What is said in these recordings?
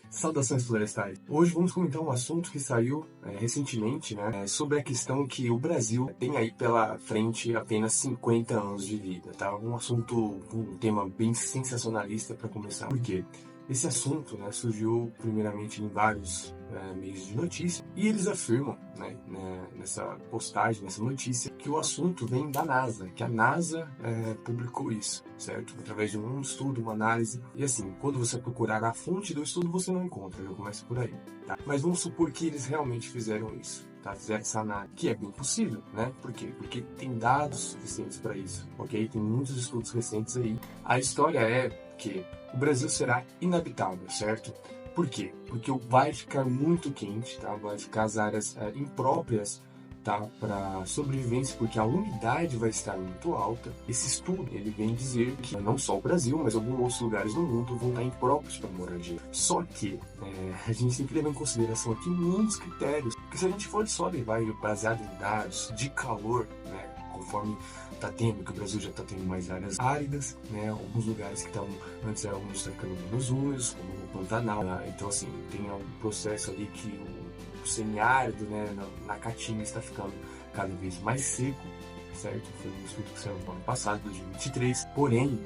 Saudações florestais. Hoje vamos comentar um assunto que saiu recentemente, né, sobre a questão que o Brasil tem aí pela frente apenas 50 anos de vida, tá? Um assunto, um tema bem sensacionalista para começar. Por quê? Esse assunto, né, surgiu primeiramente em vários meios de notícia e eles afirmam, nessa postagem, nessa notícia, que o assunto vem da NASA, que a NASA publicou isso, certo? Através de um estudo, uma análise. E assim, quando você procurar a fonte do estudo, você não encontra, já começa por aí, tá? Mas vamos supor que eles realmente fizeram isso. Tá, fizeram essa análise, que é bem possível, né? Por quê? Porque tem dados suficientes para isso, ok? Tem muitos estudos recentes aí. A história é que o Brasil será inabitável, certo? Por quê? Porque vai ficar muito quente, tá? Vai ficar as áreas impróprias, tá? Para sobrevivência, porque a umidade vai estar muito alta. Esse estudo, ele vem dizer que não só o Brasil, mas alguns outros lugares do mundo vão estar impróprios para moradia. Só que a gente tem que levar em consideração aqui muitos critérios, porque se a gente for só levar baseado em dados de calor, né? Conforme está tendo, que o Brasil já está tendo mais áreas áridas, né? Alguns lugares que estavam antes eram está ficando menos úmidos, como o Pantanal. Então, assim, tem um processo ali que o semiárido, né, na Caatinga está ficando cada vez mais seco, certo? Foi um estudo que saiu no ano passado, 2023. Porém,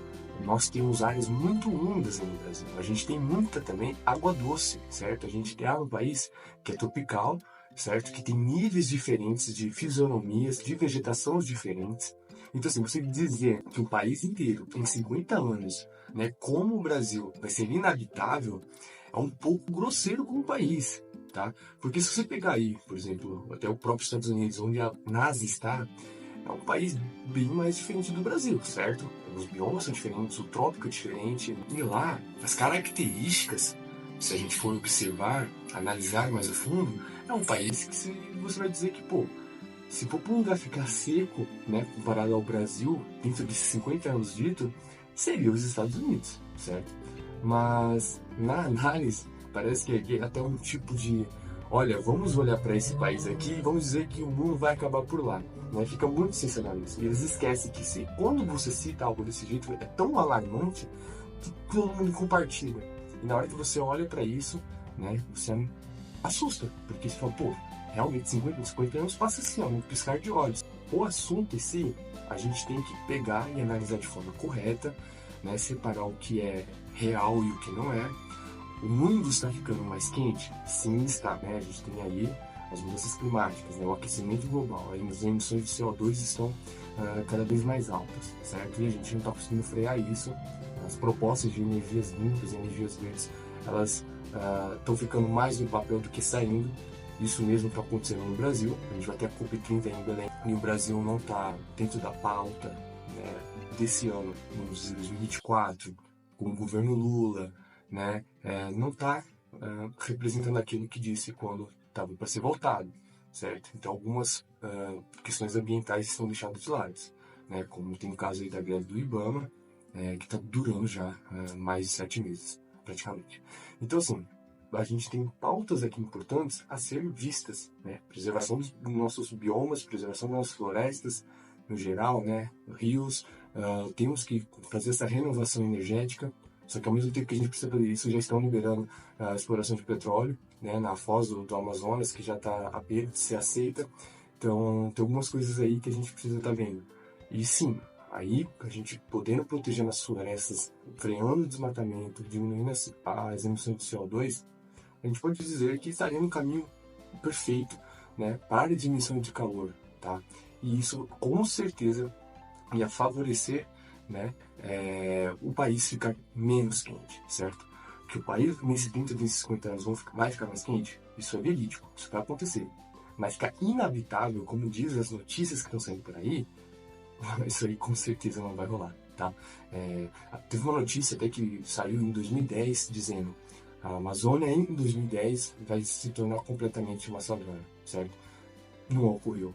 nós temos áreas muito úmidas no Brasil. A gente tem muita também água doce, certo? A gente tem um país que é tropical, certo? Que tem níveis diferentes de fisionomias, de vegetação diferentes. Então, assim, você dizer que o país inteiro tem 50 anos, né, como o Brasil vai ser inabitável, é um pouco grosseiro com o país, tá? Porque se você pegar aí, por exemplo, até o próprio Estados Unidos, onde a NASA está, é um país bem mais diferente do Brasil, certo? Os biomas são diferentes, o trópico é diferente, e lá, as características, se a gente for observar, analisar mais a fundo, é um país que você vai dizer que, pô, se for para um lugar ficar seco, né, comparado ao Brasil, dentro desses 50 anos dito, seria os Estados Unidos, certo? Mas na análise, parece que é até um tipo de, olha, vamos olhar para esse país aqui e vamos dizer que o mundo vai acabar por lá, né? Fica muito sensacionalista. E eles esquecem que quando você cita algo desse jeito, é tão alarmante que todo mundo compartilha. E na hora que você olha para isso, né, você assusta, porque você fala, pô, realmente 50 anos passa assim, ó, um piscar de olhos. O assunto em si, a gente tem que pegar e analisar de forma correta, né, separar o que é real e o que não é. O mundo está ficando mais quente? Sim, está, né? A gente tem aí as mudanças climáticas, né, o aquecimento global, as emissões de CO2 estão cada vez mais altas, certo? E a gente não está conseguindo frear isso. As propostas de energias limpas, energias verdes, elas estão ficando mais no papel do que saindo. Isso mesmo está acontecendo no Brasil. A gente vai ter a COP30 em Belém e o Brasil não está dentro da pauta, né, desse ano, no 2024, com o governo Lula, né, não está representando aquilo que disse quando estava para ser votado, certo? Então algumas questões ambientais estão deixadas de lado, né, como tem o caso aí da greve do IBAMA, que está durando já mais de 7 meses, praticamente. Então, assim, a gente tem pautas aqui importantes a ser vistas, né? Preservação dos nossos biomas, preservação das nossas florestas, no geral, né? Rios, temos que fazer essa renovação energética, só que ao mesmo tempo que a gente precisa fazer isso, já estão liberando a exploração de petróleo, né? Na foz do Amazonas, que já está a beira de ser aceita. Então, tem algumas coisas aí que a gente precisa estar vendo. E sim, aí a gente podendo proteger as florestas, freando o desmatamento, diminuindo as emissões de CO2, a gente pode dizer que estaria no caminho perfeito, né, para a diminuição de calor, tá? E isso com certeza ia favorecer, né, o país ficar menos quente, certo? Que o país nesses 30, nesses 50 anos vai ficar mais quente, isso é verídico, isso vai acontecer. Mas ficar inabitável, como diz as notícias que estão saindo por aí, isso aí com certeza não vai rolar, tá? Teve uma notícia até que saiu em 2010 dizendo a Amazônia em 2010 vai se tornar completamente uma savana, certo? Não ocorreu.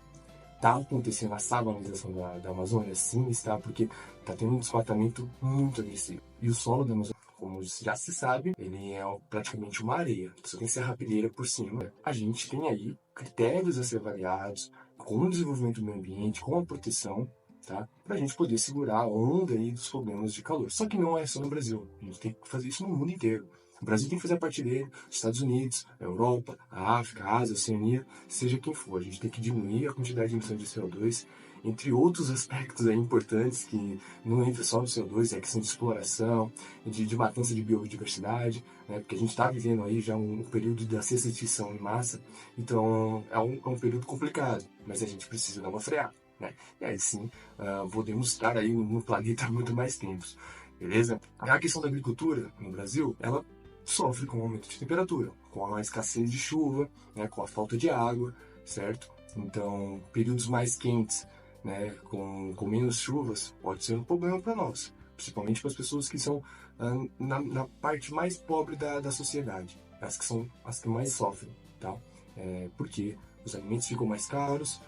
Está acontecendo a savanização da Amazônia? Sim, está, porque está tendo um desmatamento muito agressivo. E o solo da Amazônia, como já se sabe, ele é praticamente uma areia, só tem serrapilheira por cima. A gente tem aí critérios a ser avaliados com o desenvolvimento do meio ambiente, com a proteção, tá? Para a gente poder segurar a onda aí dos problemas de calor. Só que não é só no Brasil, a gente tem que fazer isso no mundo inteiro. O Brasil tem que fazer a parte dele, os Estados Unidos, a Europa, a África, a Ásia, a Oceania, seja quem for. A gente tem que diminuir a quantidade de emissões de CO2, entre outros aspectos aí importantes que não entra só no CO2, é a questão de exploração, de matança de biodiversidade, né? Porque a gente está vivendo aí já um período da extinção em massa, então é um período complicado, mas a gente precisa dar uma freada, né? E aí sim, podemos estar aí no planeta há muito mais tempo, beleza? A questão da agricultura no Brasil, ela sofre com o aumento de temperatura, com a escassez de chuva, né, com a falta de água, certo? Então, períodos mais quentes, né, com menos chuvas, pode ser um problema para nós, principalmente para as pessoas que são na parte mais pobre da sociedade, as que são as que mais sofrem, tá? Porque os alimentos ficam mais caros,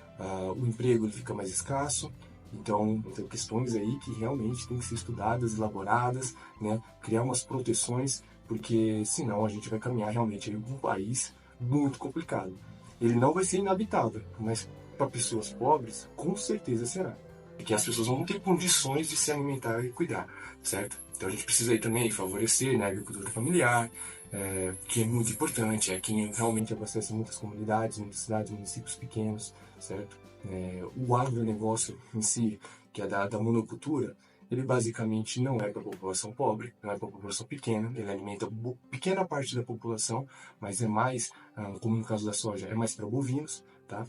o emprego ele fica mais escasso, então, tem questões aí que realmente têm que ser estudadas, elaboradas, né? Criar umas proteções, porque senão a gente vai caminhar realmente em um país muito complicado. Ele não vai ser inabitável, mas para pessoas pobres, com certeza será. Porque as pessoas não têm condições de se alimentar e cuidar, certo? Então a gente precisa aí também favorecer, né, a agricultura familiar, que é muito importante, é quem realmente abastece muitas comunidades, muitas cidades, municípios pequenos, certo? O agronegócio em si, que é da monocultura, ele basicamente não é para a população pobre, não é para a população pequena, ele alimenta pequena parte da população, mas é mais, como no caso da soja, é mais para bovinos, tá?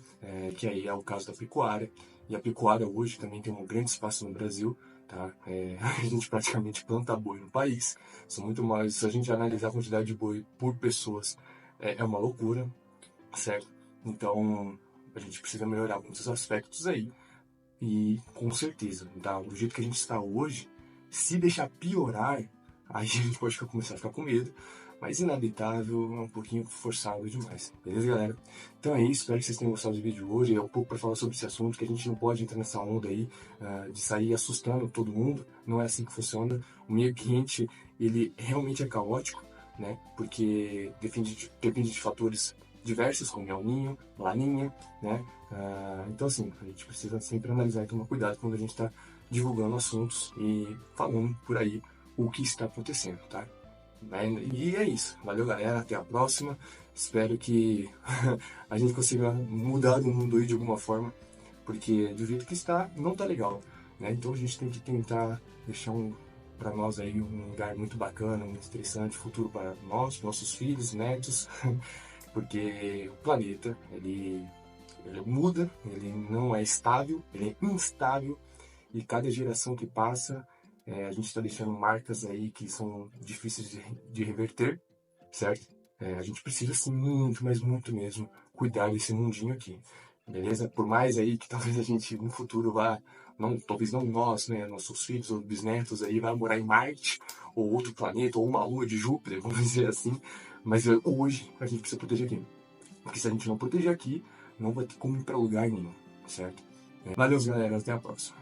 Que aí é o caso da pecuária, e a pecuária hoje também tem um grande espaço no Brasil, tá? A gente praticamente planta boi no país, são muito mais, se a gente analisar a quantidade de boi por pessoas, é uma loucura, certo? Então, a gente precisa melhorar muitos aspectos aí. E com certeza, tá? Do jeito que a gente está hoje, se deixar piorar, aí a gente pode começar a ficar com medo. Mas inabitável é um pouquinho forçado demais. Beleza, galera? Então é isso. Espero que vocês tenham gostado do vídeo de hoje. É um pouco para falar sobre esse assunto, que a gente não pode entrar nessa onda aí de sair assustando todo mundo. Não é assim que funciona. O meio ambiente, ele realmente é caótico, né? Porque depende de fatores diversos, como El Niño, Laninha, né? Então, assim, a gente precisa sempre analisar e tomar cuidado quando a gente está divulgando assuntos e falando por aí o que está acontecendo, tá? E é isso. Valeu, galera. Até a próxima. Espero que a gente consiga mudar o mundo aí de alguma forma, porque do jeito que está, não tá legal, né? Então a gente tem que tentar deixar para nós aí um lugar muito bacana, muito interessante, futuro para nós, nossos filhos, netos, porque o planeta, ele muda, ele não é estável, ele é instável, e cada geração que passa, a gente está deixando marcas aí que são difíceis de reverter, certo? A gente precisa, sim, muito, mas muito mesmo, cuidar desse mundinho aqui, beleza? Por mais aí que talvez a gente no futuro vá, não, talvez não nós, né, nossos filhos ou bisnetos aí, vá morar em Marte, ou outro planeta, ou uma lua de Júpiter, vamos dizer assim, mas hoje a gente precisa proteger aqui. Porque se a gente não proteger aqui, não vai ter como ir para lugar nenhum, certo? Valeu, galera. Até a próxima.